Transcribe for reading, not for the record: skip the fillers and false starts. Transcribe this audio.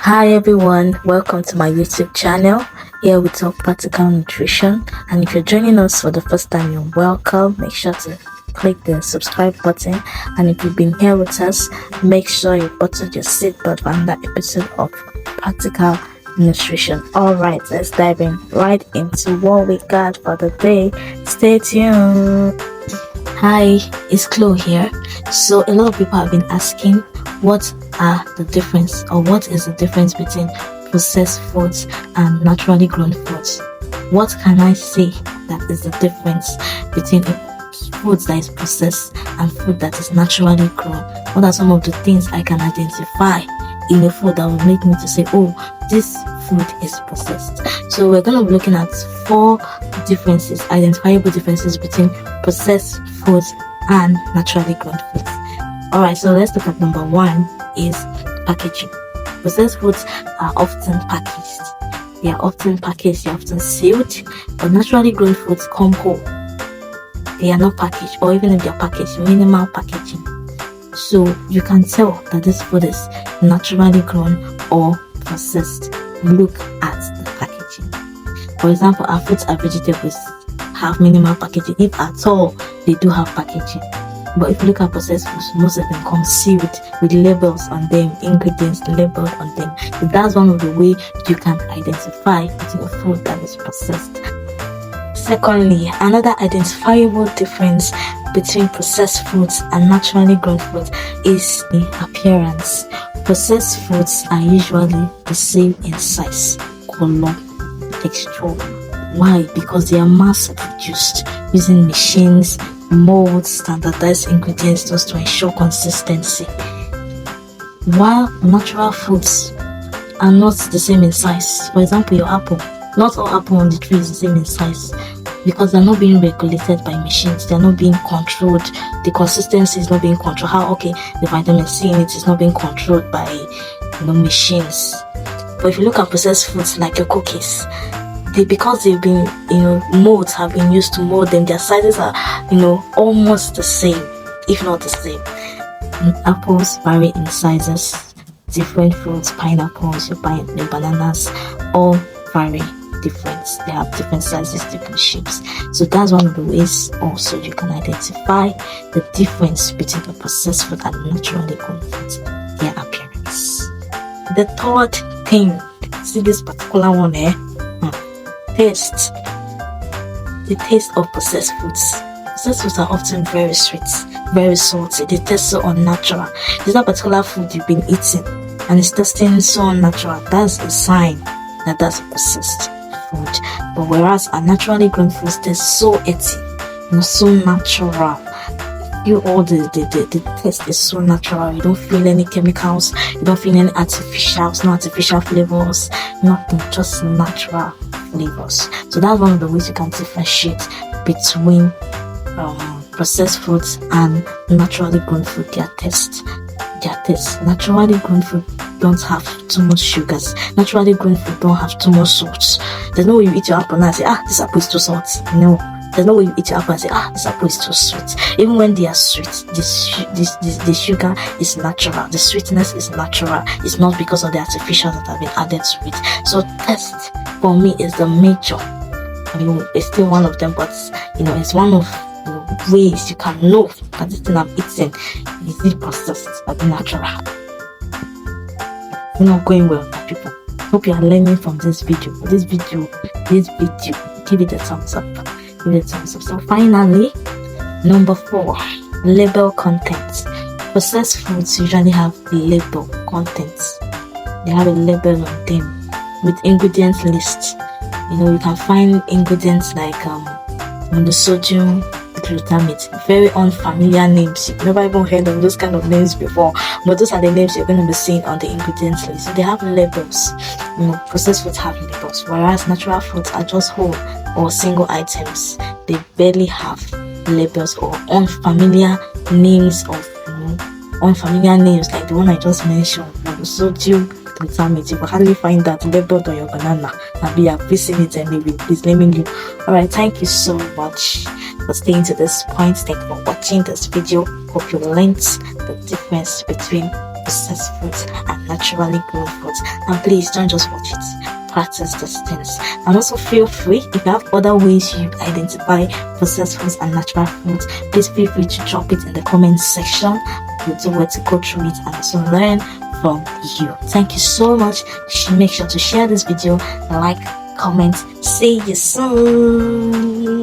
Hi everyone, welcome to my YouTube channel. Here we talk practical nutrition, and if you're joining us for the first time, you're welcome. Make sure to click the subscribe button, and if you've been here with us, make sure you button your seatbelt for another episode of practical nutrition. Alright, let's dive in right into what we got for the day. Stay tuned. Hi, it's Chloe here. So a lot of people have been asking what are the difference, or what is the difference between processed foods and naturally grown foods. What can I say that is the difference between food that is processed and food that is naturally grown? What are some of the things I can identify in a food that will make me to say, oh, this food is processed? So we're going to be looking at 4 differences, identifiable differences between processed foods and naturally grown foods. Alright, so let's look at number 1 is packaging. Processed foods are often packaged. They are often sealed, but naturally grown foods come whole. They are not packaged, or even if they are packaged, minimal packaging. So you can tell that this food is naturally grown or processed. Look at the packaging. For example, our fruits and vegetables have minimal packaging, if at all they do have packaging. But if you look at processed foods, most of them come sealed with labels on them, ingredients labeled on them. So that's one of the ways you can identify between a food that is processed. Secondly, another identifiable difference between processed foods and naturally grown foods is the appearance. Processed foods are usually the same in size, color, texture. Why? Because they are mass produced using machines, molds, standardized ingredients just to ensure consistency. While natural foods are not the same in size. For example, your apple. Not all apple on the tree is the same in size, because they're not being regulated by machines. They're not being controlled. The consistency is not being controlled. The vitamin C in it is not being controlled by machines. But if you look at processed foods like your cookies, because they've been, molds have been used to mold them, their sizes are, almost the same, if not the same. And apples vary in sizes. Different fruits, pineapples, your bananas, all vary different. They have different sizes, different shapes. So that's one of the ways also you can identify the difference between the processed food and naturally grown food, their appearance. The third thing, see this particular one here. Taste. The taste of processed foods. Processed foods are often very sweet, very salty. They taste so unnatural. There's that particular food you've been eating and it's tasting so unnatural. That's a sign that that's a processed food. But whereas a naturally grown food taste so earthy, so natural. The taste is so natural. You don't feel any chemicals. You don't feel any artificials, no artificial flavors, nothing, just natural flavors. So that's one of the ways you can differentiate between processed foods and naturally grown food. Their taste. Naturally grown food don't have too much sugars. Naturally grown food don't have too much salt. There's no way you eat your apple and say, this apple is too salty. No. There's no way you eat your apple and say, this apple is too sweet. Even when they are sweet, the sugar is natural. The sweetness is natural. It's not because of the artificials that have been added to it. So taste for me is the major. It's still one of them, but it's one of the ways you can know that this thing I'm eating is it processed or natural. It's not going well, people. Hope you are learning from this video. This video, give it a thumbs up. So finally, number 4, label content. Processed foods usually have label contents. They have a label on them with ingredients list. You can find ingredients like the sodium glutamate, very unfamiliar names. You've never even heard of those kind of names before, but those are the names you're going to be seeing on the ingredients list. So they have labels. Processed foods have labels, whereas natural foods are just whole or single items. They barely have labels or unfamiliar names like the one I just mentioned, sodium glutamate. You will hardly find that labeled on your banana. Maybe you have seen it and maybe it's naming you. Alright, thank you so much for staying to this point. Thank you for watching this video. Hope you learned the difference between processed foods and naturally grown foods. And please don't just watch it, practice these things. And also feel free, if you have other ways you identify processed foods and natural foods, please feel free to drop it in the comment section. We'll do where to go through it and also learn from you. Thank you so much. Make sure to share this video, like, comment. See you soon.